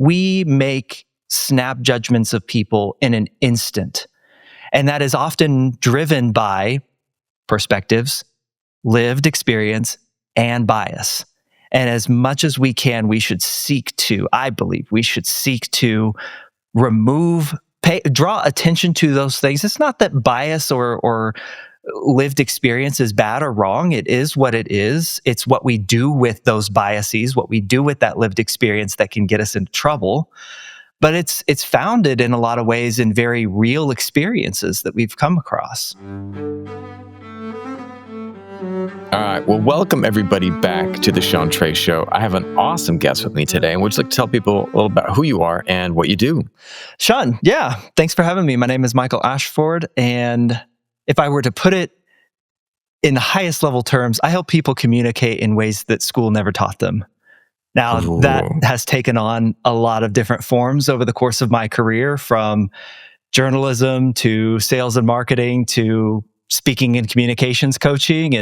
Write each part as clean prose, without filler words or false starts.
we make snap judgments of people in an instant. And that is often driven by perspectives, lived experience, and bias. And as much as we can, I believe we should seek to draw attention to those things. It's not that bias or lived experience is bad or wrong. It is what it is. It's what we do with those biases, what we do with that lived experience that can get us into trouble. But it's founded in a lot of ways in very real experiences that we've come across. All right. Well, welcome everybody back to the Sean Trey Show. I have an awesome guest with me today, and would you like to tell people a little about who you are and what you do? Sean, yeah, thanks for having me. My name is Michael Ashford, and if I were to put it in the highest level terms, I help people communicate in ways that school never taught them. Now, that has taken on a lot of different forms over the course of my career, from journalism to sales and marketing to speaking and communications coaching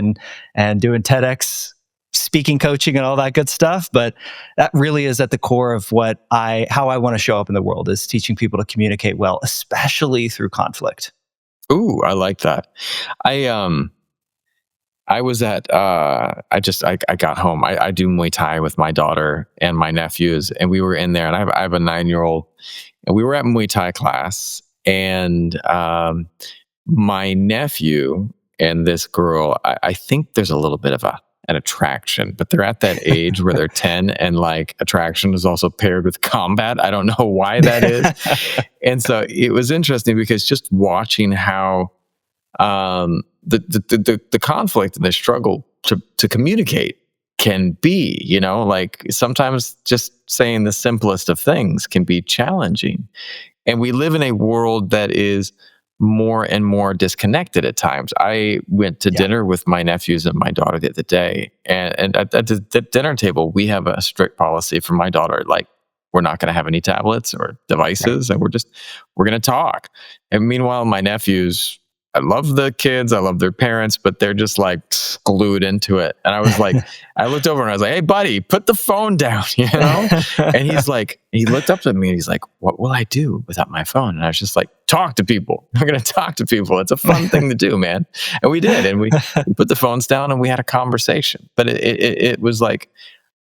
and doing TEDx speaking coaching and all that good stuff. But that really is at the core of how I want to show up in the world, is teaching people to communicate well, especially through conflict. Ooh, I like that. I was at, I got home. I do Muay Thai with my daughter and my nephews, and we were in there, and I have a 9-year-old, and we were at Muay Thai class, and my nephew and this girl, I think there's a little bit of an attraction, but they're at that age where they're 10, and like attraction is also paired with combat. I don't know why that is. And so it was interesting because just watching how the conflict and the struggle to communicate can be, like sometimes just saying the simplest of things can be challenging. And we live in a world that is more and more disconnected at times. I went to dinner with my nephews and my daughter the other day, and at the dinner table, we have a strict policy for my daughter, like, we're not going to have any tablets or devices, and we're going to talk. And meanwhile, my nephews, I love the kids, I love their parents, but they're just like glued into it. And I was like, I looked over and I was like, hey buddy, put the phone down, And he's like, he looked up at me and he's like, what will I do without my phone? And I was just like, talk to people. We're going to talk to people. It's a fun thing to do, man. And we did. And we put the phones down and we had a conversation. But it was like,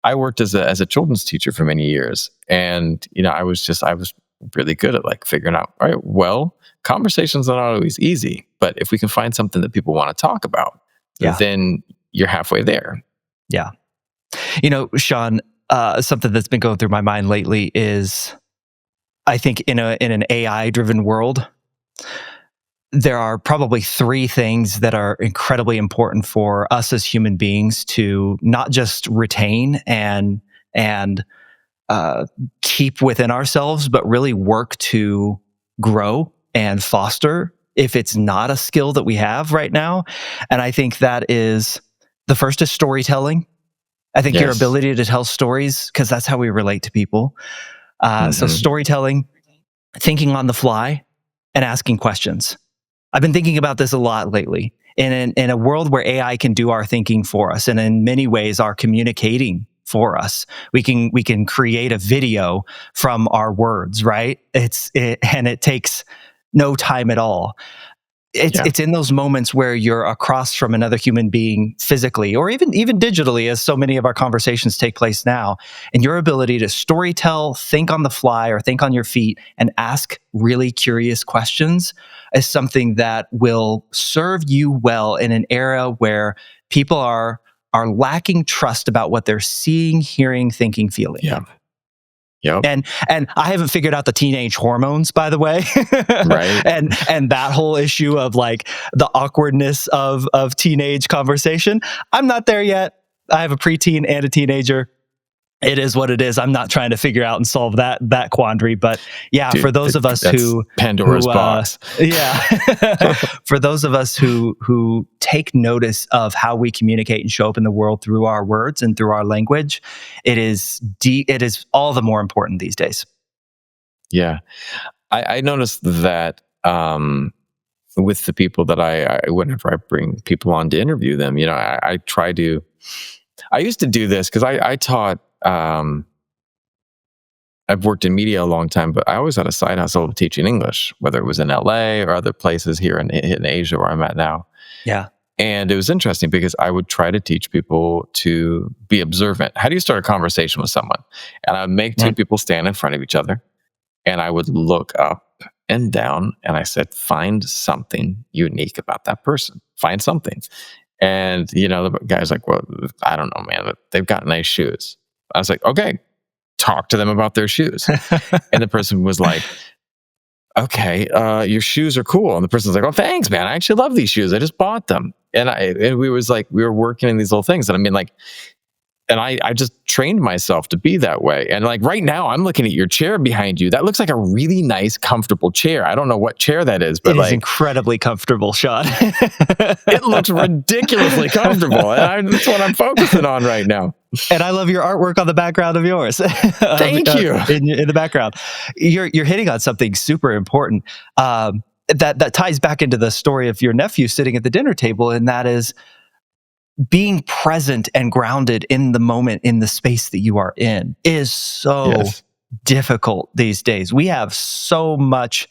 I worked as a children's teacher for many years. And, I was really good at like figuring out, all right, well, conversations are not always easy, but if we can find something that people want to talk about, then you're halfway there. Yeah. Sean, something that's been going through my mind lately is, I think in an AI-driven world, there are probably 3 things that are incredibly important for us as human beings to not just retain and keep within ourselves, but really work to grow and foster if it's not a skill that we have right now. And I think that is, the first is storytelling. I think your ability to tell stories, because that's how we relate to people. So storytelling, thinking on the fly, and asking questions. I've been thinking about this a lot lately. In a world where AI can do our thinking for us, and in many ways are communicating for us, we can create a video from our words, right? And it takes no time at all. It's in those moments where you're across from another human being physically, or even digitally, as so many of our conversations take place now, and your ability to storytell, think on the fly or think on your feet, and ask really curious questions is something that will serve you well in an era where people are lacking trust about what they're seeing, hearing, thinking, feeling. Yeah. Yep. And I haven't figured out the teenage hormones, by the way. Right. and that whole issue of like the awkwardness of teenage conversation. I'm not there yet. I have a preteen and a teenager. It is what it is. I'm not trying to figure out and solve that quandary, but yeah, dude, for those of us who Pandora's box. For those of us who take notice of how we communicate and show up in the world through our words and through our language, it is all the more important these days. Yeah, I noticed that with the people that I whenever I bring people on to interview them, I try to. I used to do this because I taught I've worked in media a long time, but I always had a side hustle of teaching English, whether it was in LA or other places here in Asia where I'm at now. Yeah. And it was interesting because I would try to teach people to be observant. How do you start a conversation with someone? And I would make two people stand in front of each other, and I would look up and down, and I said, find something unique about that person. Find something. And, the guy's like, well, I don't know, man, but they've got nice shoes. I was like, okay, talk to them about their shoes. And the person was like, okay, your shoes are cool. And the person's like, oh, thanks, man. I actually love these shoes. I just bought them. And we were working in these little things. And I mean, like, and I just trained myself to be that way. And like right now, I'm looking at your chair behind you. That looks like a really nice, comfortable chair. I don't know what chair that is, but it is incredibly comfortable, Sean. It looks ridiculously comfortable. And that's what I'm focusing on right now. And I love your artwork on the background of yours. Thank you. In the background, you're hitting on something super important that ties back into the story of your nephew sitting at the dinner table, and that is being present and grounded in the moment, in the space that you are in, is so difficult these days. We have so much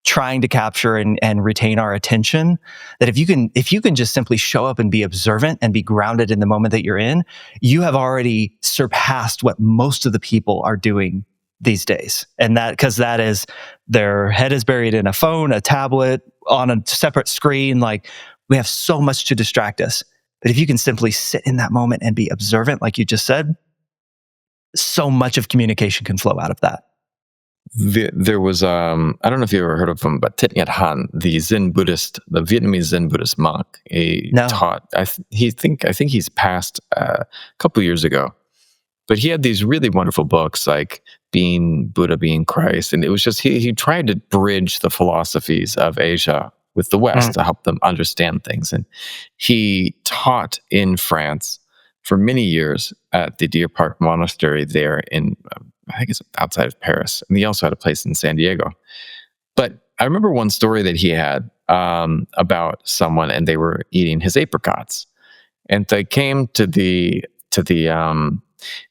trying to capture and retain our attention that if you can just simply show up and be observant and be grounded in the moment that you're in, you have already surpassed what most of the people are doing these days. And because that is, their head is buried in a phone, a tablet, on a separate screen. Like, we have so much to distract us. But if you can simply sit in that moment and be observant, like you just said, so much of communication can flow out of that. There was, I don't know if you ever heard of him, but Thich Nhat Hanh, the Vietnamese Zen Buddhist monk. He taught, I think he's passed a couple years ago. But he had these really wonderful books like Being Buddha, Being Christ. And it was just, he tried to bridge the philosophies of Asia with the West to help them understand things. And he taught in France for many years at the Deer Park Monastery there in, I think it's outside of Paris. And he also had a place in San Diego. But I remember one story that he had about someone, and they were eating his apricots. And they came to the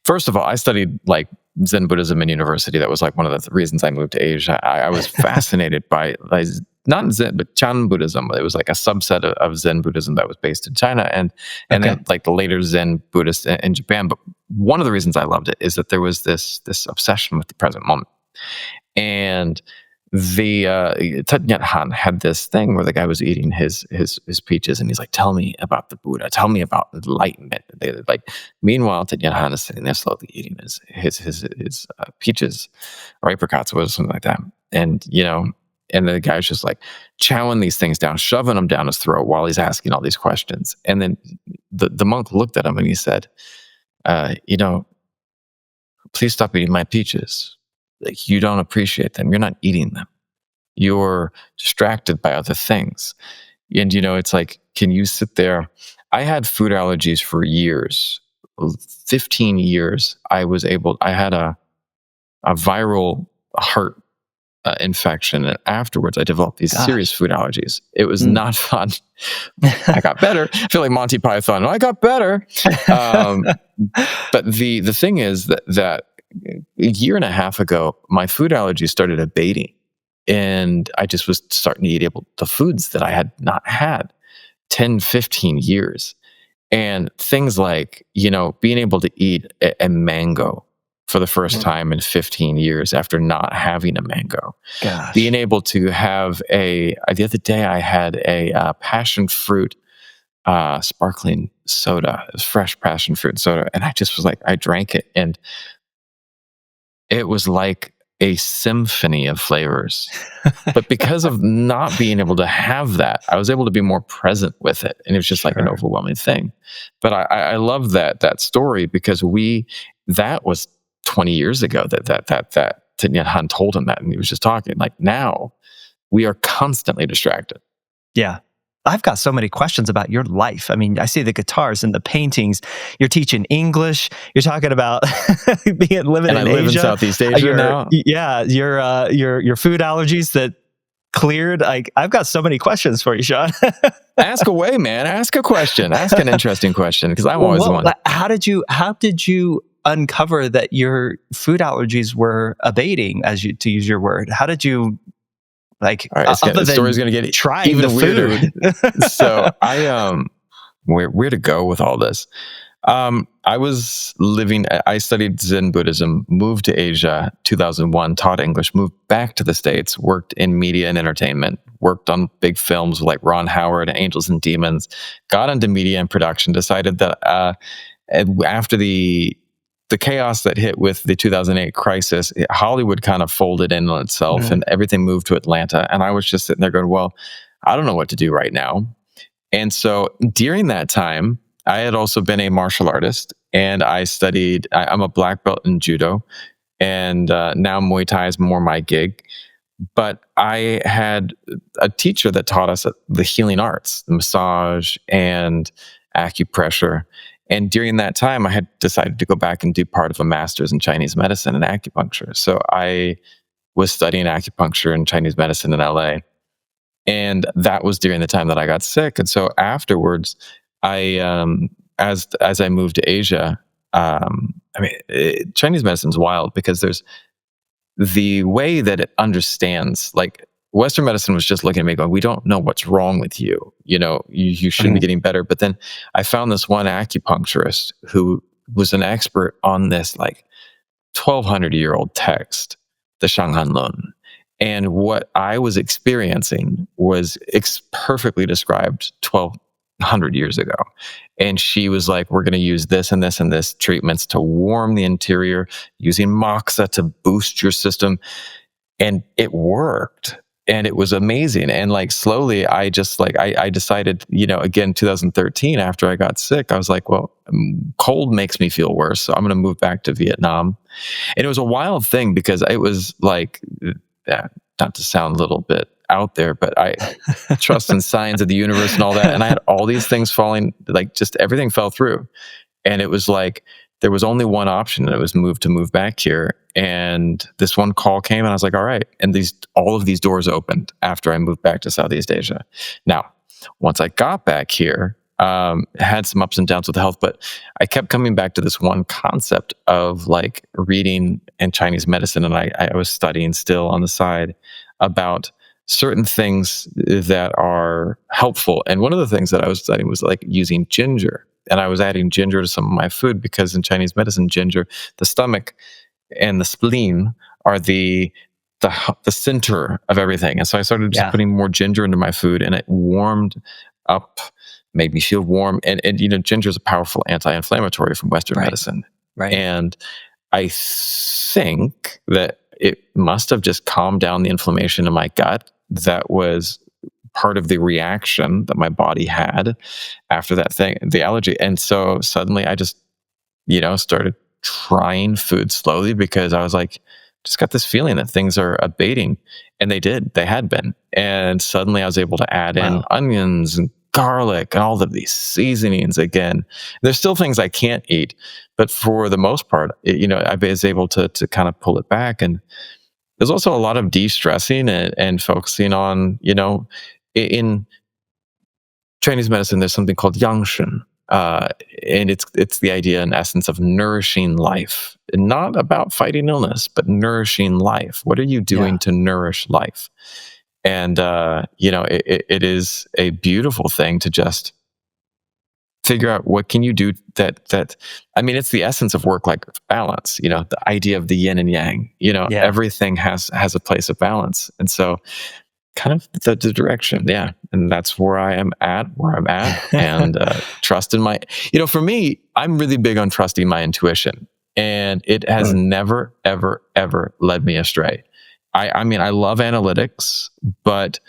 first of all, I studied like Zen Buddhism in university. That was like one of the reasons I moved to Asia. I was fascinated by not Zen, but Chan Buddhism. It was like a subset of Zen Buddhism that was based in China, and then like the later Zen Buddhists in Japan. But one of the reasons I loved it is that there was this obsession with the present moment. And the Thich Nhat Hanh had this thing where the guy was eating his peaches, and he's like, "Tell me about the Buddha. Tell me about enlightenment." Meanwhile, Thich Nhat Hanh is sitting there slowly eating his peaches or apricots or something like that, and and the guy's just like chowing these things down, shoving them down his throat while he's asking all these questions. And then the monk looked at him and he said, "Please stop eating my peaches. Like, you don't appreciate them. You're not eating them. You're distracted by other things." And, it's like, can you sit there? I had food allergies for years, 15 years. I had a viral heart infection. And afterwards, I developed these serious food allergies. It was not fun. I got better. I feel like Monty Python. I got better. But the thing is that a year and a half ago, my food allergies started abating, and I just was starting to eat the foods that I had not had 10, 15 years. And things like, being able to eat a mango for the first time in 15 years after not having a mango. Gosh. Being able to have the other day I had a passion fruit sparkling soda. It was fresh passion fruit soda. And I just was like, I drank it, and it was like a symphony of flavors. But because of not being able to have that, I was able to be more present with it. And it was just like an overwhelming thing. But I love that story, because that was 20 years ago that Thich Nhat Hanh told him that. And he was just talking. Like, now we are constantly distracted. Yeah. I've got so many questions about your life. I mean, I see the guitars and the paintings. You're teaching English. You're talking about living in Asia. I live in Southeast Asia now. Yeah, your food allergies that cleared. I've got so many questions for you, Sean. Ask away, man. Ask a question. Ask an interesting question, because I'm always one. How did you uncover that your food allergies were abating, to use your word? How did you, like, All right, other the story's than going to get trying the even weirder. food? So where to go with all this? I studied Zen Buddhism, moved to Asia, 2001, taught English, moved back to the States, worked in media and entertainment, worked on big films like Ron Howard, Angels and Demons, got into media and production, decided that after the chaos that hit with the 2008 crisis, Hollywood kind of folded in on itself and everything moved to Atlanta. And I was just sitting there going, well, I don't know what to do right now. And so during that time, I had also been a martial artist, and I studied, I'm a black belt in judo, and now Muay Thai is more my gig. But I had a teacher that taught us the healing arts, the massage and acupressure. And during that time, I had decided to go back and do part of a master's in Chinese medicine and acupuncture. So I was studying acupuncture and Chinese medicine in LA. And that was during the time that I got sick. And so afterwards, as I moved to Asia, Chinese medicine's wild because there's the way that it understands, like Western medicine was just looking at me going, we don't know what's wrong with you. You should be getting better. But then I found this one acupuncturist who was an expert on this like 1,200-year-old text, the Shanghan Lun. And what I was experiencing was perfectly described 1,200 years ago. And she was like, we're going to use this and this and this treatments to warm the interior, using moxa to boost your system. And it worked. And it was amazing. And like slowly, I decided, again, 2013, after I got sick, I was like, well, cold makes me feel worse. So I'm going to move back to Vietnam. And it was a wild thing because it was like, not to sound a little bit out there, but I trust in signs of the universe and all that. And I had all these things falling, like just everything fell through. And it was like, there was only one option, and it was move back here. And this one call came, and I was like, all right. And all of these doors opened after I moved back to Southeast Asia. Now, once I got back here, had some ups and downs with health, but I kept coming back to this one concept of like reading and Chinese medicine. And I was studying still on the side about certain things that are helpful. And one of the things that I was studying was like using ginger. And I was adding ginger to some of my food because in Chinese medicine, ginger, the stomach and the spleen are the center of everything. And so I started just putting more ginger into my food, and it warmed up, made me feel warm. And ginger is a powerful anti-inflammatory from Western medicine. Right. And I think that it must have just calmed down the inflammation in my gut. That was part of the reaction that my body had after that thing, the allergy. And so suddenly I just, started trying food slowly because I was like, just got this feeling that things are abating. And they had been. And suddenly I was able to add in onions and garlic and all of these seasonings again. There's still things I can't eat, but for the most part, I was able to kind of pull it back. And there's also a lot of de-stressing and focusing on, in Chinese medicine, there's something called yangshen. And it's the idea in essence of nourishing life, and not about fighting illness, but nourishing life. What are you doing to nourish life? And, it is a beautiful thing to just figure out what can you do it's the essence of work-life balance, the idea of the yin and yang, everything has a place of balance. And so kind of the direction. Yeah. And that's where I'm at. And trust in for me, I'm really big on trusting my intuition, and it has never, ever, ever led me astray. I love analytics, but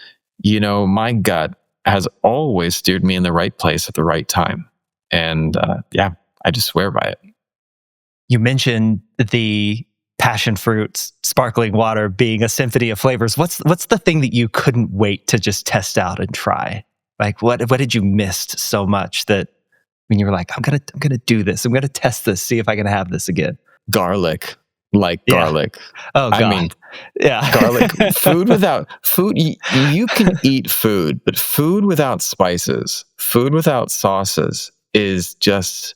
my gut has always steered me in the right place at the right time. And I just swear by it. You mentioned the passion fruits, sparkling water being a symphony of flavors. What's the thing that you couldn't wait to just test out and try? Like what did you miss so much that when you were like, I'm gonna do this, I'm gonna test this, see if I can have this again? Garlic. Garlic. Oh God. Garlic. Food. You can eat food, but food without spices, food without sauces is just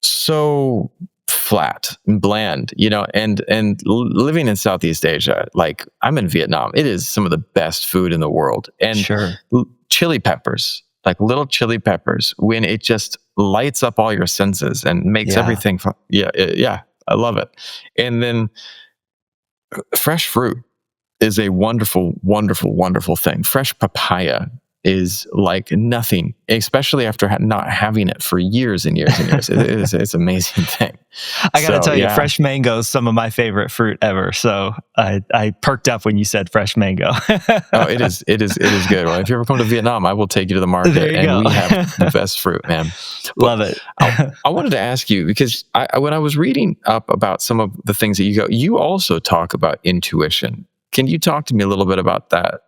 so flat and bland, and living in Southeast Asia, like I'm in Vietnam, it is some of the best food in the world. And Sure. chili peppers, like little chili peppers, when it just lights up all your senses and makes Yeah. everything fun. Yeah, I love it. And then fresh fruit is a wonderful, wonderful, wonderful thing. Fresh papaya is like nothing, especially after not having it for years and years and years. It's an amazing thing. I got to tell you, yeah. fresh mango is some of my favorite fruit ever. So I perked up when you said fresh mango. Oh, it is good. Well, if you ever come to Vietnam, I will take you to the There market, you and go. we have the best fruit, man. Love it. I wanted to ask you, because when I was reading up about some of the things that you also talk about intuition. Can you talk to me a little bit about that?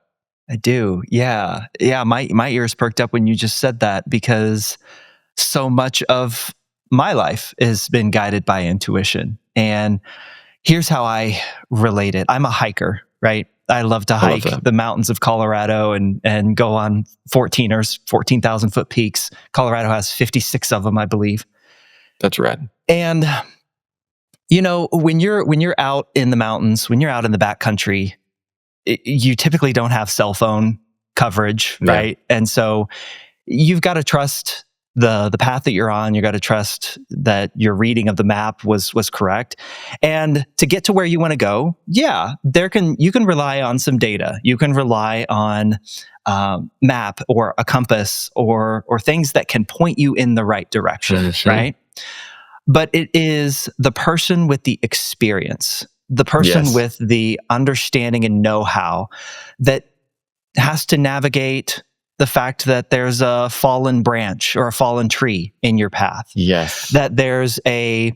I do. Yeah. Yeah. My ears perked up when you just said that, because so much of my life has been guided by intuition. And here's how I relate it. I'm a hiker, right? I love to I love hike that. the mountains of Colorado and go on 14,000 foot peaks. Colorado has 56 of them, I believe. That's rad. And when you're out in the mountains, when you're out in the backcountry, you typically don't have cell phone coverage, right? Yeah. And so you've got to trust the path that you're on. You got to trust that your reading of the map was correct. And to get to where you want to go, yeah, you can rely on some data. You can rely on map or a compass or things that can point you in the right direction, Sure. right? But it is the person with the experience, the person with the understanding and know-how that has to navigate the fact that there's a fallen branch or a fallen tree in your path. Yes. That there's a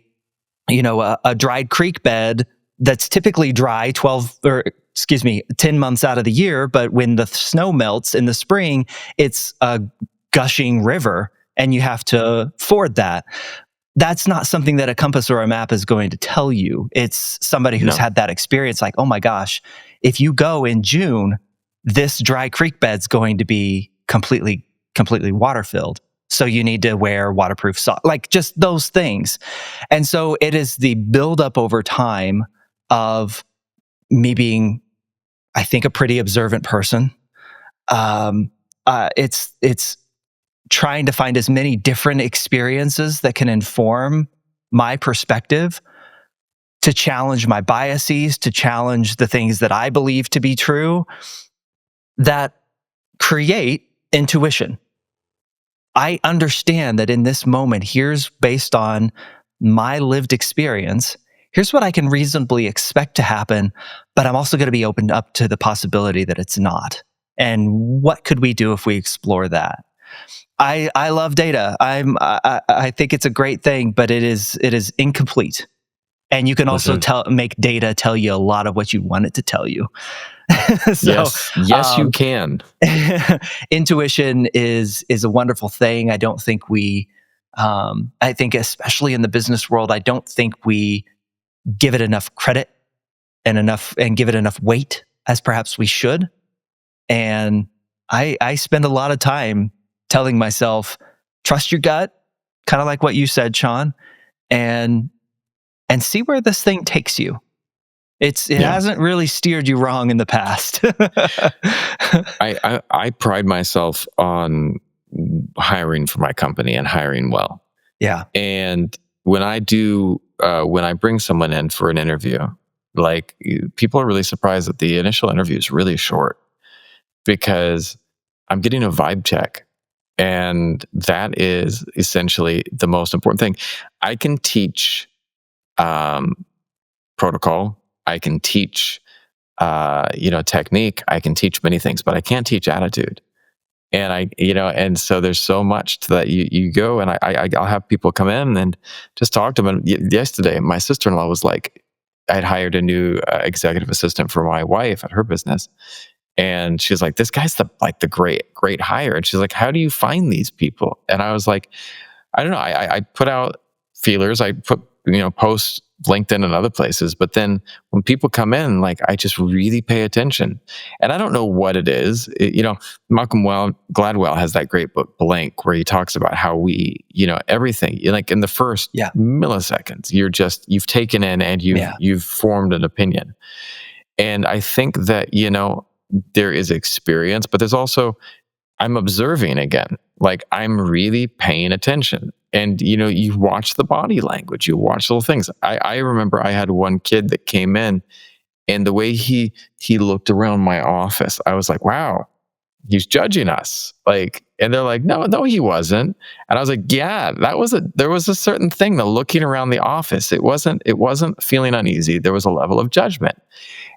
dried creek bed that's typically dry 10 months out of the year, but when the snow melts in the spring, it's a gushing river and you have to ford that. That's not something that a compass or a map is going to tell you. It's somebody who's had that experience, like, oh my gosh, if you go in June, this dry creek bed's going to be completely water filled. So you need to wear waterproof socks, like just those things. And so it is the buildup over time of me being, I think, a pretty observant person. It's trying to find as many different experiences that can inform my perspective, to challenge my biases, to challenge the things that I believe to be true, that create intuition. I understand that in this moment, here's based on my lived experience, here's what I can reasonably expect to happen, but I'm also going to be opened up to the possibility that it's not. And what could we do if we explore that? I love data. I think it's a great thing, but it is incomplete. And you can also make data tell you a lot of what you want it to tell you. So, yes, you can. Intuition is a wonderful thing. I don't think I think especially in the business world, I don't think we give it enough credit and give it enough weight as perhaps we should. And I spend a lot of time telling myself, trust your gut, kind of like what you said, Sean, and see where this thing takes you. It hasn't really steered you wrong in the past. I pride myself on hiring for my company and hiring well. Yeah. And when I bring someone in for an interview, like, people are really surprised that the initial interview is really short, because I'm getting a vibe check. And that is essentially the most important thing. I can teach protocol. I can teach, technique. I can teach many things, but I can't teach attitude. And and so there's so much to that. You go, and I'll have people come in and just talk to them. And yesterday, my sister-in-law was like, I'd hired a new executive assistant for my wife at her business. And she's like, this guy's the great hire. And she's like, how do you find these people? And I was like, I don't know. I put out feelers. I put, post LinkedIn and other places. But then when people come in, like, I just really pay attention. And I don't know what it is. Malcolm Gladwell has that great book, Blank, where he talks about how we, everything, like in the first milliseconds, you've taken in and you've formed an opinion. And I think that, there is experience, but there's also, I'm observing again, like I'm really paying attention. And, you watch the body language, you watch little things. I remember I had one kid that came in, and the way he looked around my office, I was like, wow, he's judging us. Like, and they're like, no, he wasn't. And I was like, yeah, there was a certain thing, the looking around the office. It wasn't feeling uneasy. There was a level of judgment.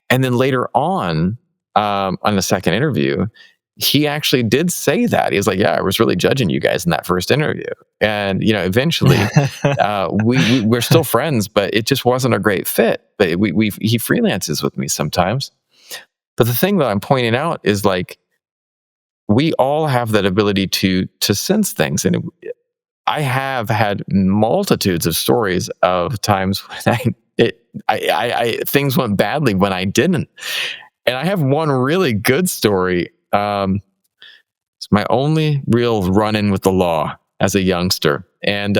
And then later on the second interview, he actually did say that. He was like, yeah, I was really judging you guys in that first interview. And, eventually we're still friends, but it just wasn't a great fit. But he freelances with me sometimes. But the thing that I'm pointing out is, like, we all have that ability to sense things. And I have had multitudes of stories of times when things went badly when I didn't. And I have one really good story. It's my only real run-in with the law as a youngster. And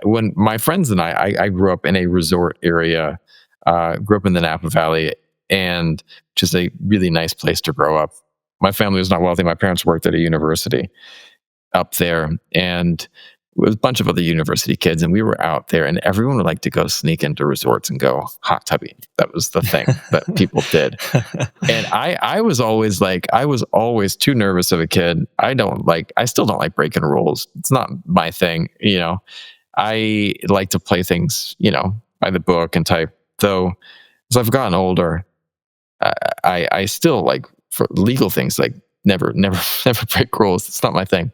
when my friends and I grew up in a resort area, grew up in the Napa Valley, and just a really nice place to grow up. My family was not wealthy. My parents worked at a university up there, and it was a bunch of other university kids, and we were out there, and everyone would like to go sneak into resorts and go hot tubbing. That was the thing that people did. And I was always too nervous of a kid. I still don't like breaking rules. It's not my thing. I like to play things, by the book and type. Though, as I've gotten older, I still, like, for legal things, like, never break rules. It's not my thing.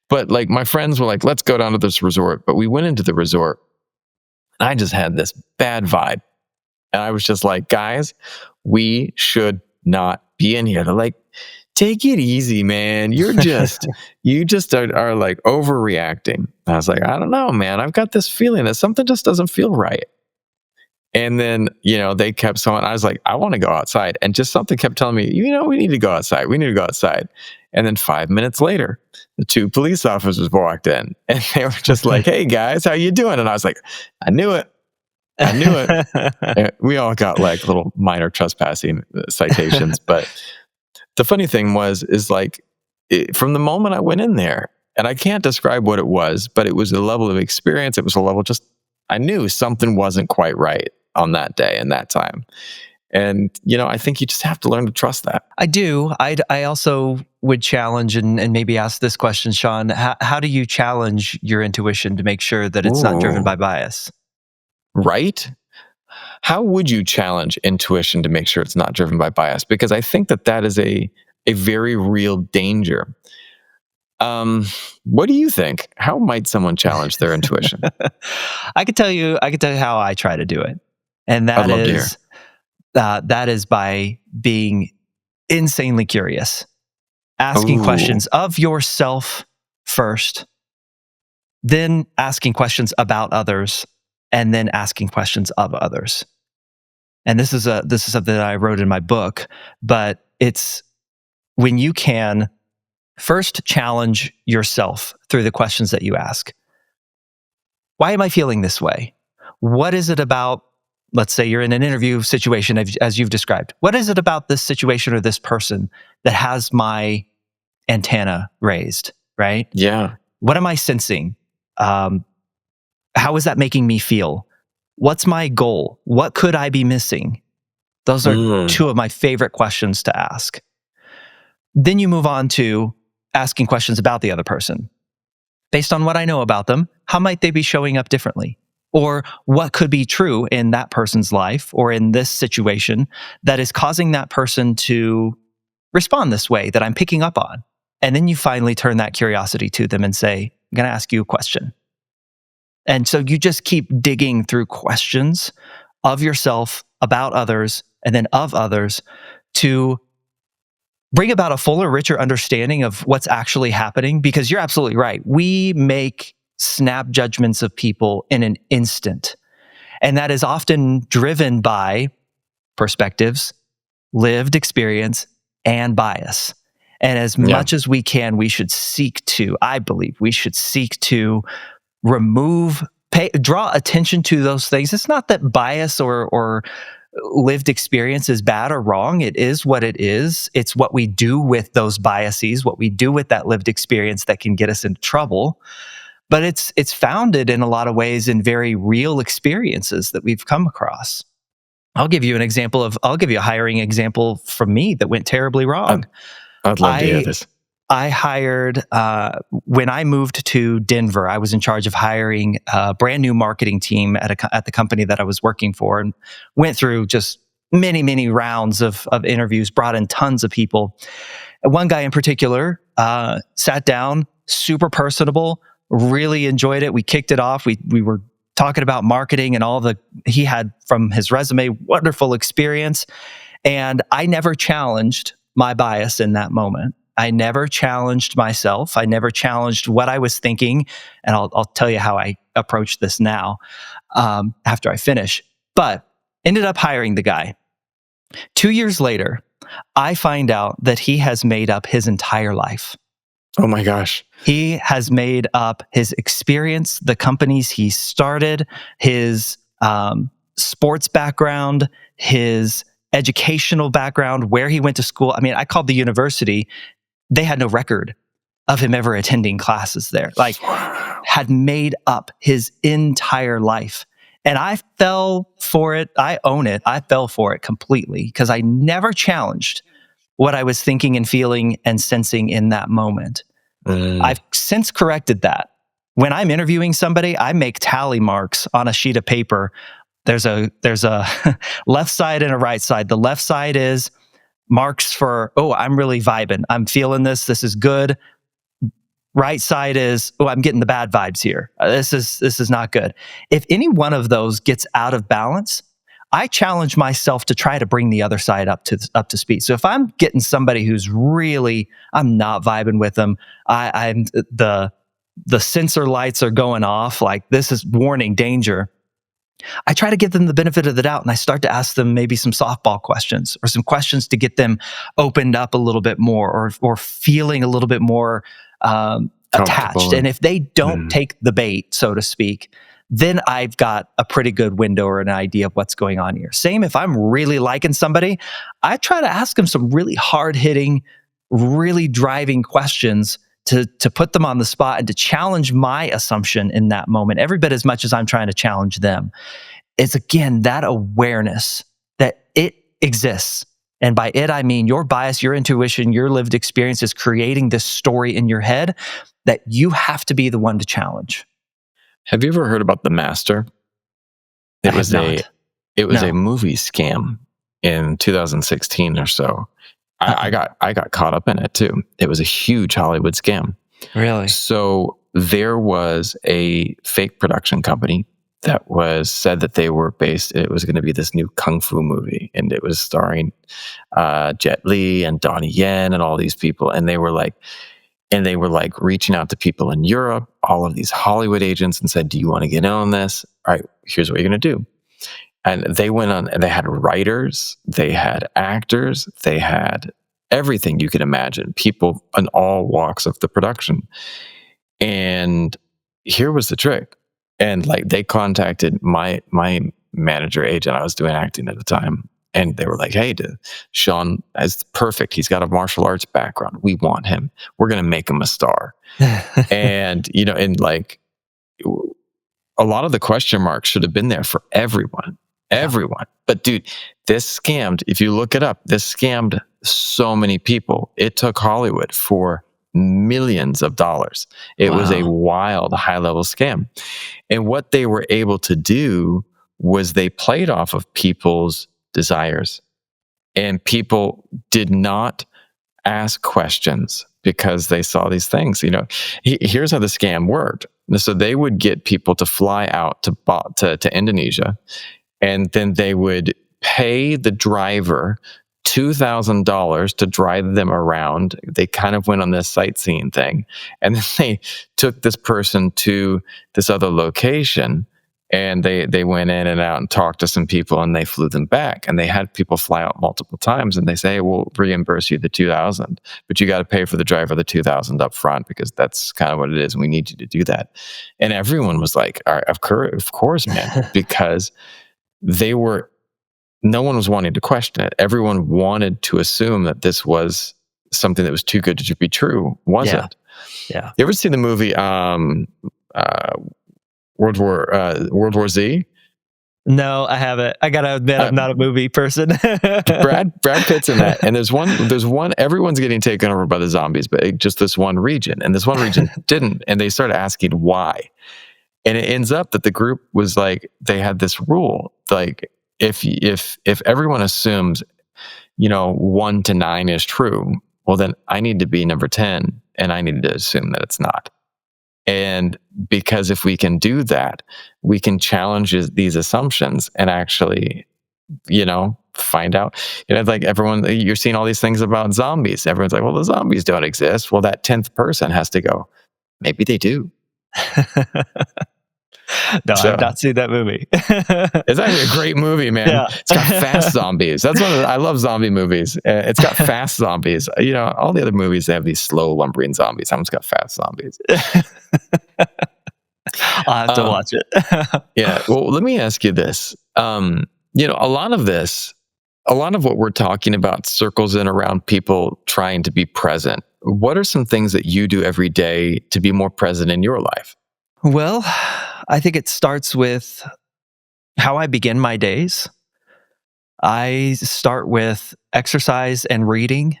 But, like, my friends were like, let's go down to this resort. But we went into the resort, and I just had this bad vibe. And I was just like, guys, we should not be in here. They're like, take it easy, man. You just are like overreacting. And I was like, I don't know, man. I've got this feeling that something just doesn't feel right. And then, they kept saying, I was like, I want to go outside. And just something kept telling me, we need to go outside. We need to go outside. And then 5 minutes later, the 2 police officers walked in, and they were just like, hey, guys, how you doing? And I was like, I knew it. And we all got, like, little minor trespassing citations. But the funny thing is like, from the moment I went in there, and I can't describe what it was, but it was a level of experience. It was a level I knew something wasn't quite right on that day and that time. And, I think you just have to learn to trust that. I do. I also would challenge and maybe ask this question, Sean. How do you challenge your intuition to make sure that it's not driven by bias? Right? How would you challenge intuition to make sure it's not driven by bias? Because I think that is a very real danger. What do you think? How might someone challenge their intuition? I could tell you how I try to do it. And that is by being insanely curious, asking questions of yourself first, then asking questions about others, and then asking questions of others. And this is something that I wrote in my book, but it's when you can first challenge yourself through the questions that you ask. Why am I feeling this way? What is it about, let's say you're in an interview situation as you've described. What is it about this situation or this person that has my antenna raised, right? Yeah. What am I sensing? How is that making me feel? What's my goal? What could I be missing? Those are 2 of my favorite questions to ask. Then you move on to asking questions about the other person. Based on what I know about them, how might they be showing up differently? Or what could be true in that person's life or in this situation that is causing that person to respond this way that I'm picking up on? And then you finally turn that curiosity to them and say, I'm going to ask you a question. And so you just keep digging through questions of yourself, about others, and then of others to bring about a fuller, richer understanding of what's actually happening. Because you're absolutely right. We make snap judgments of people in an instant. And that is often driven by perspectives, lived experience, and bias. And as much as we can, we should seek to, I believe, we should seek to draw attention to those things. It's not that bias or lived experience is bad or wrong. It is what it is. It's what we do with those biases, what we do with that lived experience that can get us into trouble. But it's founded in a lot of ways in very real experiences that we've come across. I'll give you a hiring example from me that went terribly wrong. I'd love to hear this. I hired, when I moved to Denver, I was in charge of hiring a brand new marketing team at the company that I was working for, and went through just many, many rounds of interviews, brought in tons of people. And one guy in particular sat down, super personable, really enjoyed it. We kicked it off. We were talking about marketing and he had from his resume, wonderful experience. And I never challenged my bias in that moment. I never challenged myself. I never challenged what I was thinking. And I'll tell you how I approach this now after I finish. But ended up hiring the guy. 2 years later, I find out that he has made up his entire life. Oh my gosh. He has made up his experience, the companies he started, his sports background, his educational background, where he went to school. I mean, I called the university. They had no record of him ever attending classes there. Had made up his entire life. And I fell for it. I own it. I fell for it completely because I never challenged what I was thinking and feeling and sensing in that moment. I've since corrected that. When I'm interviewing somebody, I make tally marks on a sheet of paper. There's a left side and a right side. The left side is marks for, oh, I'm really vibing. I'm feeling this. This is good. Right side is, oh, I'm getting the bad vibes here. This is not good. If any one of those gets out of balance, I challenge myself to try to bring the other side up to speed. So if I'm getting somebody who's really, I'm not vibing with them, I'm the sensor lights are going off, like this is warning, danger. I try to give them the benefit of the doubt, and I start to ask them maybe some softball questions or some questions to get them opened up a little bit more or feeling a little bit more attached. And if they don't take the bait, so to speak, then I've got a pretty good window or an idea of what's going on here. Same if I'm really liking somebody, I try to ask them some really hard-hitting, really driving questions to put them on the spot and to challenge my assumption in that moment, every bit as much as I'm trying to challenge them. It's, again, that awareness that it exists. And by it, I mean your bias, your intuition, your lived experience is creating this story in your head that you have to be the one to challenge. Have you ever heard about The Master? It was a movie scam in 2016 or so. I got caught up in it too. It was a huge Hollywood scam. Really? So there was a fake production company that said that they were based. It was going to be this new kung fu movie, and it was starring Jet Li and Donnie Yen and all these people. And they were like reaching out to people in Europe, all of these Hollywood agents, and said, "Do you want to get in on this? All right, here's what you're going to do." And they went on, and they had writers, they had actors, they had everything you could imagine, people in all walks of the production. And here was the trick. And they contacted my manager agent. I was doing acting at the time. And they were like, "Hey, Sean is perfect. He's got a martial arts background. We want him. We're going to make him a star." And, a lot of the question marks should have been there for everyone. But dude, if you look it up, this scammed so many people. It took Hollywood for millions of dollars. It was a wild, high-level scam. And what they were able to do was they played off of people's desires. And people did not ask questions because they saw these things. Here's how the scam worked. So they would get people to fly out to Indonesia, and then they would pay the driver $2,000 to drive them around. They kind of went on this sightseeing thing. And then they took this person to this other location, And they went in and out and talked to some people, and they flew them back. And they had people fly out multiple times, and they say, hey, we'll reimburse you the $2,000, but you got to pay for the driver the $2,000 up front, because that's kind of what it is. And we need you to do that. And everyone was like, all right, of course, man, because no one was wanting to question it. Everyone wanted to assume that this was something that was too good to be true. Wasn't. Yeah. You ever seen the movie, World War Z? No, I haven't. I gotta admit, I'm not a movie person. Brad Pitt's in that, and there's one. Everyone's getting taken over by the zombies, but just this one region, and this one region didn't. And they started asking why, and it ends up that the group was like, they had this rule, like if everyone assumes, 1 to 9 is true, well then I need to be number 10, and I need to assume that it's not. And because if we can do that, we can challenge these assumptions and actually, find out. Like everyone, you're seeing all these things about zombies. Everyone's like, well, the zombies don't exist. Well, that 10th person has to go, maybe they do. No, I've not seen that movie. It's actually a great movie, man. Yeah. It's got fast zombies. That's I love zombie movies. It's got fast zombies. All the other movies, they have these slow, lumbering zombies. That one's got fast zombies. I'll have to watch it. Yeah. Well, let me ask you this. A lot of what we're talking about circles in around people trying to be present. What are some things that you do every day to be more present in your life? Well, I think it starts with how I begin my days. I start with exercise and reading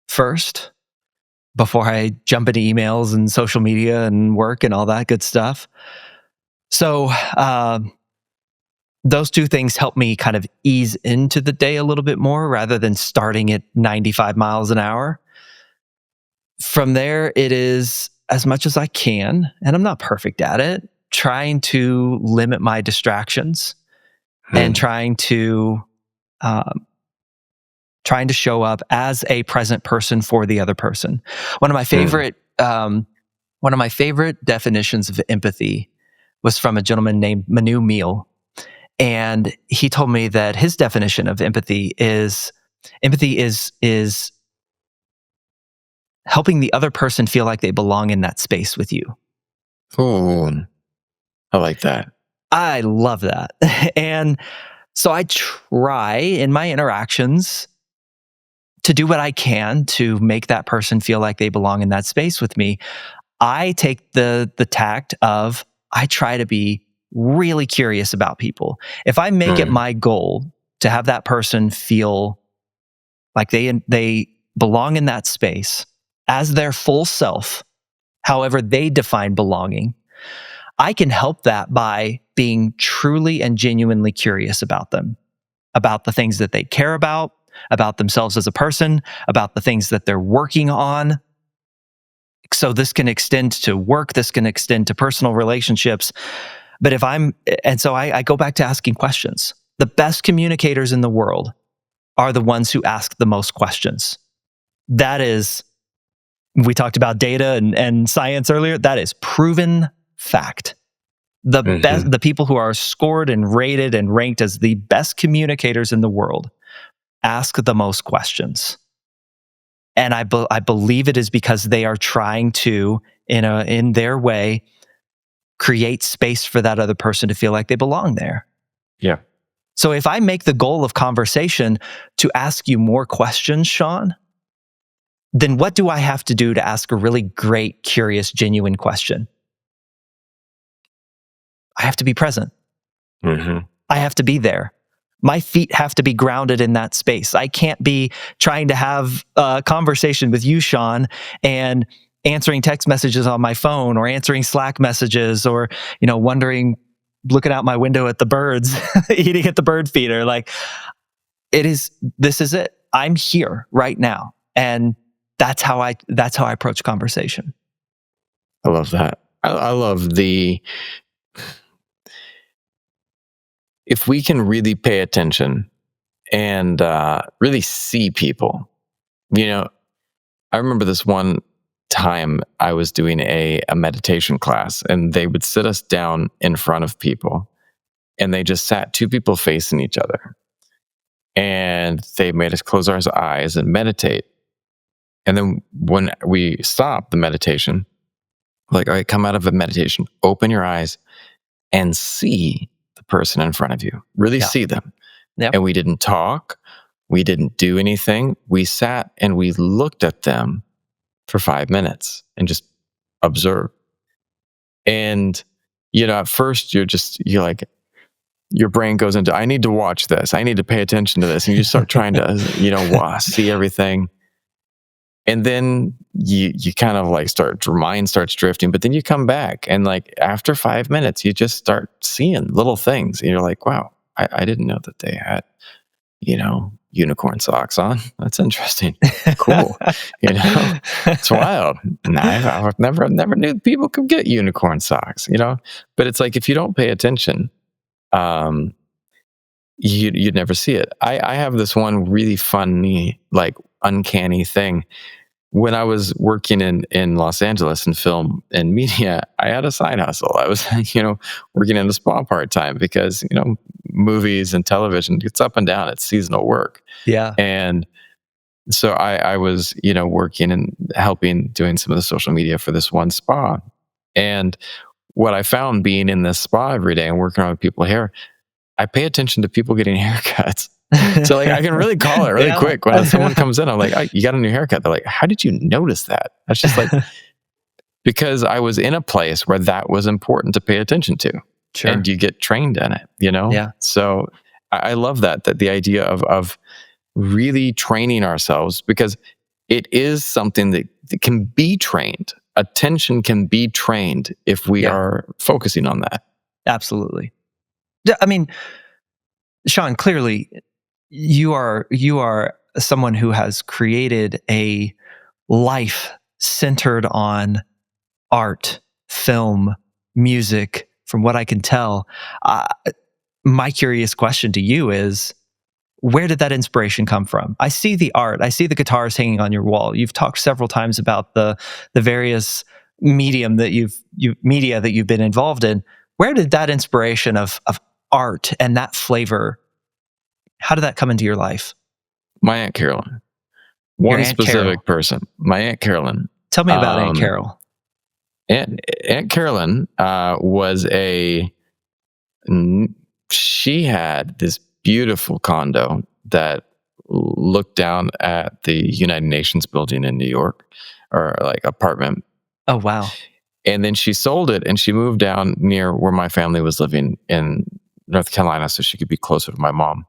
first before I jump into emails and social media and work and all that good stuff. So those two things help me kind of ease into the day a little bit more rather than starting at 95 miles an hour. From there, it is, as much as I can, and I'm not perfect at it, trying to limit my distractions and trying to show up as a present person for the other person. One of my favorite definitions of empathy was from a gentleman named Manu Meal, and he told me that his definition of empathy is helping the other person feel like they belong in that space with you. Oh, I like that. I love that. And so I try in my interactions to do what I can to make that person feel like they belong in that space with me. I take the tact of, I try to be really curious about people. If I make it my goal to have that person feel like they belong in that space as their full self, however they define belonging, I can help that by being truly and genuinely curious about them, about the things that they care about themselves as a person, about the things that they're working on. So this can extend to work, this can extend to personal relationships. But so I go back to asking questions. The best communicators in the world are the ones who ask the most questions. That is, we talked about data and science earlier. That is proven fact. The best, the people who are scored and rated and ranked as the best communicators in the world ask the most questions. And I believe it is because they are trying to, in their way, create space for that other person to feel like they belong there. Yeah. So if I make the goal of conversation to ask you more questions, Sean, then what do I have to do to ask a really great, curious, genuine question? I have to be present. I have to be there. My feet have to be grounded in that space. I can't be trying to have a conversation with you, Sean, and answering text messages on my phone or answering Slack messages or, looking out my window at the birds, eating at the bird feeder. Like, this is it. I'm here right now. And that's how I approach conversation. I love that. I love if we can really pay attention and really see people, I remember this one time I was doing a meditation class, and they would sit us down in front of people, and they just sat two people facing each other. And they made us close our eyes and meditate. And then when we stopped the meditation, like, all right, come out of a meditation, open your eyes and see the person in front of you. Really see them. Yep. And we didn't talk. We didn't do anything. We sat and we looked at them for 5 minutes and just observed. And, at first you're like, your brain goes into, I need to watch this. I need to pay attention to this. And you start trying to, see everything. And then you kind of like your mind starts drifting, but then you come back. And like after 5 minutes, you just start seeing little things. And you're like, wow, I didn't know that they had, unicorn socks on. That's interesting. Cool. It's wild. And I've never knew people could get unicorn socks, but it's like, if you don't pay attention, you'd never see it. I have this one really funny, like uncanny thing. When I was working in Los Angeles in film and media, I had a side hustle. I was, working in a spa part-time because, movies and television, it's up and down. It's seasonal work. Yeah. And so I was, working and helping doing some of the social media for this one spa. And what I found being in this spa every day and working on people's hair, I pay attention to people getting haircuts. So like I can really call it really quick when someone comes in. I'm like, oh, you got a new haircut. They're like, how did you notice that? That's just like, because I was in a place where that was important to pay attention to. Sure. And you get trained in it, Yeah. So I love that the idea of really training ourselves, because it is something that can be trained. Attention can be trained if we are focusing on that. Absolutely. I mean, Sean, clearly you are someone who has created a life centered on art, film, music. From what I can tell, my curious question to you is, where did that inspiration come from? I see the art. I see the guitars hanging on your wall. You've talked several times about the various media that you've been involved in. Where did that inspiration of art and that flavor, how did that come into your life? My Aunt Carolyn. One specific person. My Aunt Carolyn. Tell me about Aunt Carol. Aunt Carolyn she had this beautiful condo that looked down at the United Nations building in New York, or like apartment. Oh, wow. And then she sold it and she moved down near where my family was living in North Carolina so she could be closer to my mom.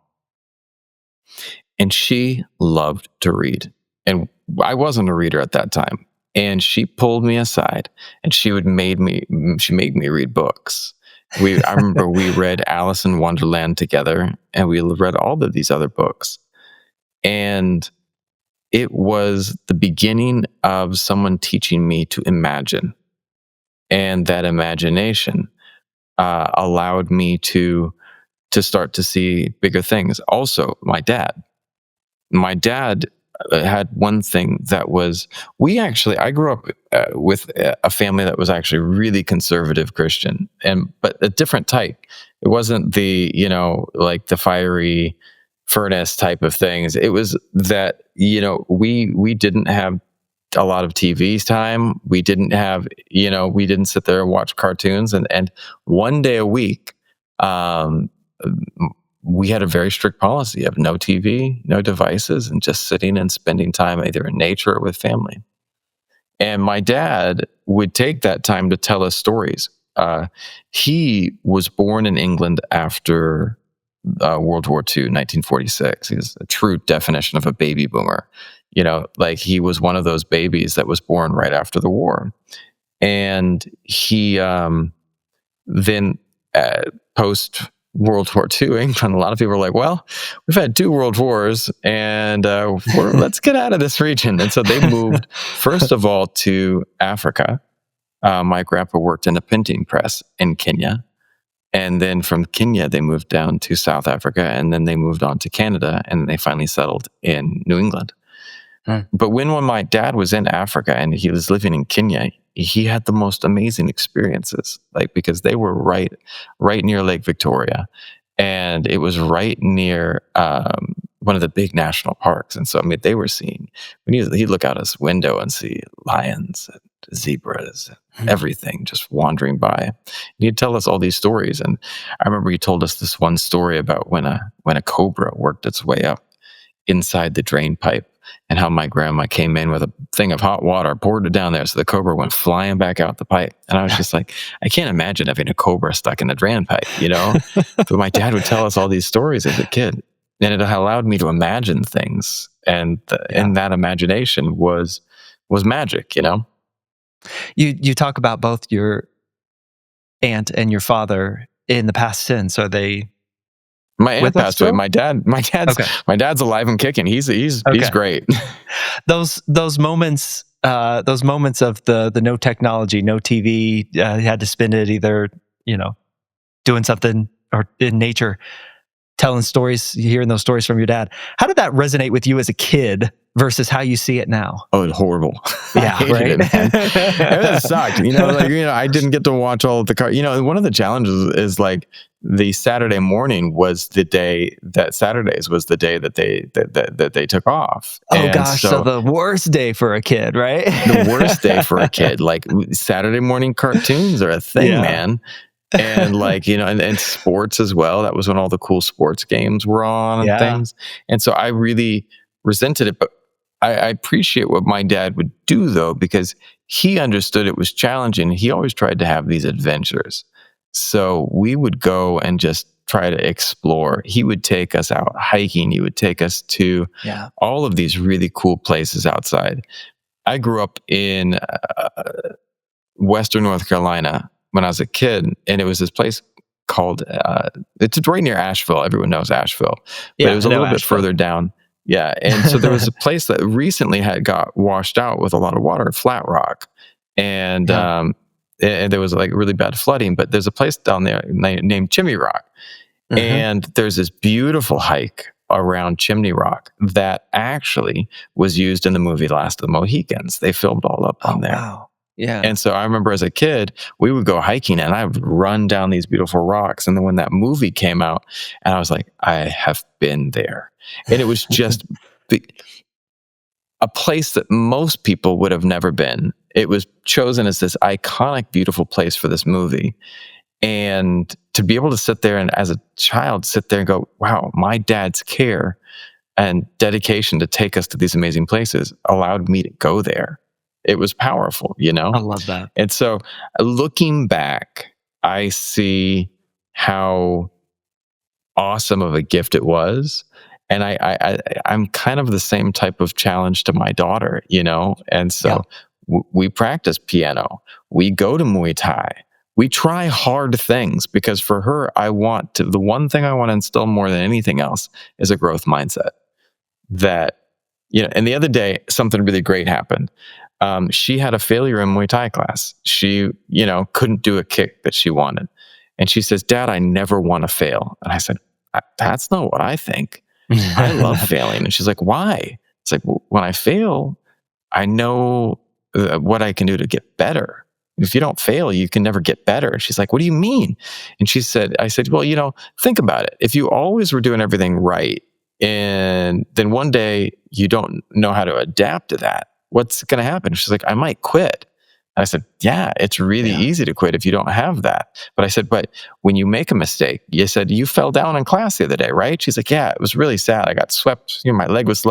And she loved to read. And I wasn't a reader at that time. And she pulled me aside and she made me read books. I remember we read Alice in Wonderland together, and we read all of these other books. And it was the beginning of someone teaching me to imagine. And that imagination allowed me to start to see bigger things. Also, my dad had one thing that was, I grew up with a family that was actually really conservative Christian, but a different type. It wasn't the, like the fiery furnace type of things. It was that, we didn't have a lot of TV time. We didn't have, we didn't sit there and watch cartoons, and one day a week, we had a very strict policy of no TV, no devices, and just sitting and spending time either in nature or with family. And my dad would take that time to tell us stories. He was born in England after World War II, 1946. He was a true definition of a baby boomer. Like he was one of those babies that was born right after the war. And he then post World War II England, a lot of people were like, well, we've had 2 world wars and let's get out of this region. And so they moved, first of all, to Africa. My grandpa worked in a printing press in Kenya. And then from Kenya, they moved down to South Africa, and then they moved on to Canada, and they finally settled in New England. But when my dad was in Africa and he was living in Kenya, he had the most amazing experiences, like, because they were right near Lake Victoria, and it was right near one of the big national parks. And so, I mean, they were seeing, when he'd look out his window and see lions and zebras and everything just wandering by. And he'd tell us all these stories. And I remember he told us this one story about when a cobra worked its way up inside the drain pipe, and how my grandma came in with a thing of hot water, poured it down there, so the cobra went flying back out the pipe. And I was just like, I can't imagine having a cobra stuck in the drain pipe, you know? But my dad would tell us all these stories as a kid, and it allowed me to imagine things. And in that imagination was magic, you know? You talk about both your aunt and your father in the past tense. Are they? My aunt passed away. My dad's alive and kicking. He's great. Those moments of the no technology, no TV, you had to spend it either, doing something or in nature, telling stories, hearing those stories from your dad. How did that resonate with you as a kid versus how you see it now? Oh, it's horrible. Yeah, I hated right. it, man. It sucked. I didn't get to watch all of the car. One of the challenges is, like, the Saturday morning was the day that Saturdays was the day that they took off. Oh, and gosh, so the worst day for a kid, right? The worst day for a kid. Like, Saturday morning cartoons are a thing, man. And, like, and sports as well. That was when all the cool sports games were on and things. And so I really resented it. But I appreciate what my dad would do, though, because he understood it was challenging. He always tried to have these adventures. So we would go and just try to explore. He would take us out hiking. He would take us to all of these really cool places outside. I grew up in Western North Carolina when I was a kid, and it was this place called, it's right near Asheville. Everyone knows Asheville. But it was a little bit further down. Yeah. And so there was a place that recently had got washed out with a lot of water, Flat Rock. And there was, like, really bad flooding, but there's a place down there named Chimney Rock. And there's this beautiful hike around Chimney Rock that actually was used in the movie Last of the Mohicans. They filmed all up on there. Wow. Yeah. And so I remember as a kid, we would go hiking and I would run down these beautiful rocks. And then when that movie came out, and I was like, I have been there. And it was just a place that most people would have never been. It was chosen as this iconic, beautiful place for this movie. And to be able to sit there and, as a child, sit there and go, wow, my dad's care and dedication to take us to these amazing places allowed me to go there. It was powerful, I love that. And so, looking back, I see how awesome of a gift it was. And I'm kind of the same type of challenge to my daughter, And so we practice piano. We go to Muay Thai. We try hard things because for her, the one thing I want to instill more than anything else is a growth mindset. That, and the other day, something really great happened. She had a failure in Muay Thai class. She, couldn't do a kick that she wanted. And she says, Dad, I never want to fail. And I said, that's not what I think. I love failing. And she's like, why? It's like, well, when I fail, I know what I can do to get better. If you don't fail, you can never get better. And she's like, what do you mean? And I said, well, think about it. If you always were doing everything right, and then one day you don't know how to adapt to that, what's going to happen? She's like, I might quit. I said, yeah, it's really easy to quit if you don't have that. But I said, but when you make a mistake, you said you fell down in class the other day, right? She's like, yeah, it was really sad. I got swept, my leg was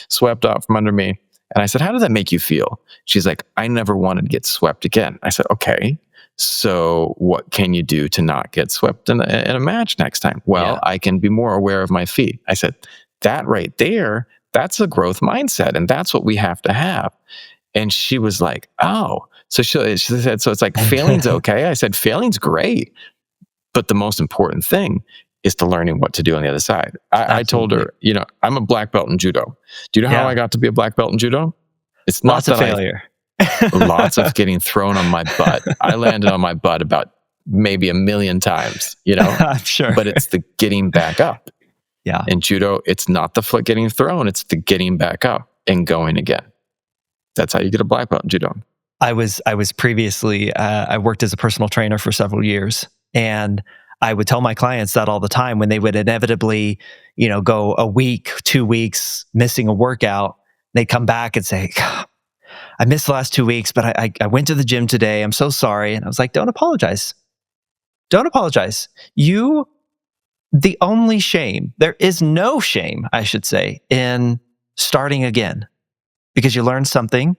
swept out from under me. And I said, how did that make you feel? She's like, I never wanted to get swept again. I said, okay, so what can you do to not get swept in a match next time? Well, I can be more aware of my feet. I said, that right there, that's a growth mindset. And that's what we have to have. And she was like, oh. So she said, so it's like, failing's okay. I said, failing's great. But the most important thing is to learning what to do on the other side. I told her, I'm a black belt in judo. Do you know how I got to be a black belt in judo? It's not lots of failure. Lots of getting thrown on my butt. I landed on my butt about maybe 1 million times, I'm sure. But it's the getting back up. Yeah. In judo, it's not the foot getting thrown, it's the getting back up. and going again. That's how you get a black belt in judo. I was previously, I worked as a personal trainer for several years, and I would tell my clients that all the time when they would inevitably, go a week, 2 weeks missing a workout. They'd come back and say, I missed the last 2 weeks, but I went to the gym today. I'm so sorry. And I was like, don't apologize. Don't apologize. The only shame, there is no shame, I should say, in starting again, because you learned something.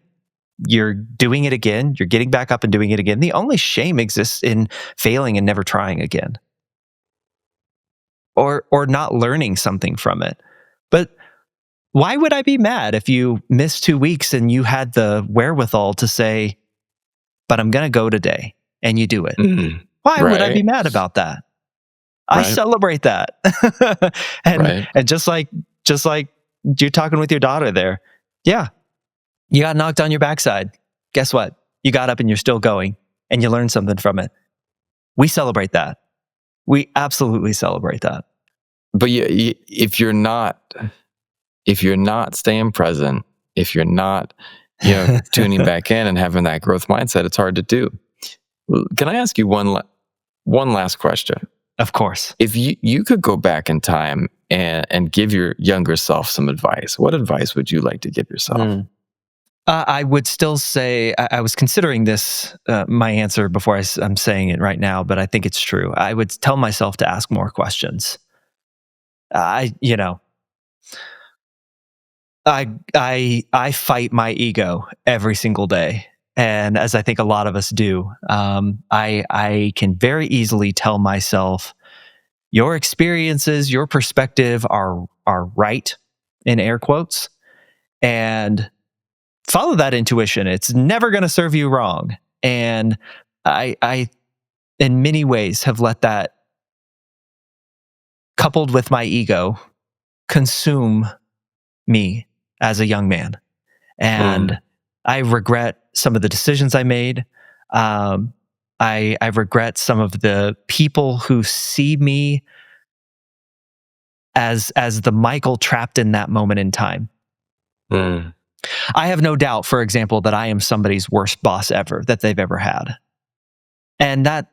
You're doing it again. You're getting back up and doing it again. The only shame exists in failing and never trying again, or not learning something from it. But why would I be mad if you missed 2 weeks and you had the wherewithal to say, but I'm going to go today, and you do it? Why would I be mad about that? I celebrate that. And just like you're talking with your daughter there. Yeah. You got knocked on your backside. Guess what? You got up and you're still going, and you learned something from it. We celebrate that. We absolutely celebrate that. But if you're not staying present, if you're not tuning back in and having that growth mindset, it's hard to do. Can I ask you one last question? Of course. If you could go back in time and give your younger self some advice, what advice would you like to give yourself? I would still say, I was considering this, my answer before I'm saying it right now, but I think it's true. I would tell myself to ask more questions. I fight my ego every single day. And as I think a lot of us do, I can very easily tell myself, your experiences, your perspective are right, in air quotes, and follow that intuition. It's never going to serve you wrong. And I, in many ways, have let that, coupled with my ego, consume me as a young man. And I regret some of the decisions I made. I regret some of the people who see me as the Michael trapped in that moment in time. I have no doubt, for example, that I am somebody's worst boss ever that they've ever had. And that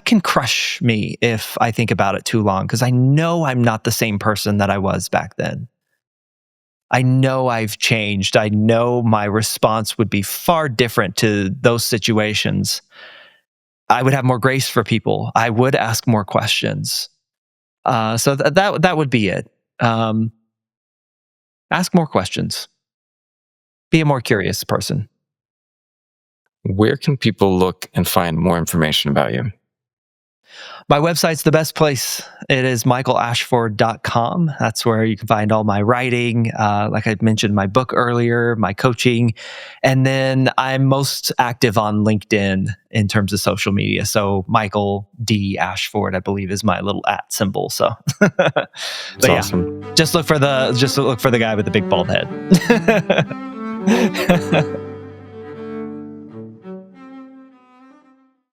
can crush me if I think about it too long, because I know I'm not the same person that I was back then. I know I've changed. I know my response would be far different to those situations. I would have more grace for people. I would ask more questions. So that would be it. Ask more questions. Be a more curious person. Where can people look and find more information about you? My website's the best place. It is michaelashford.com. That's where you can find all my writing, like I mentioned, my book earlier, my coaching. And then I'm most active on LinkedIn in terms of social media. So Michael D. Ashford, I believe, is my little @ symbol. So That's awesome. Just look for the guy with the big bald head.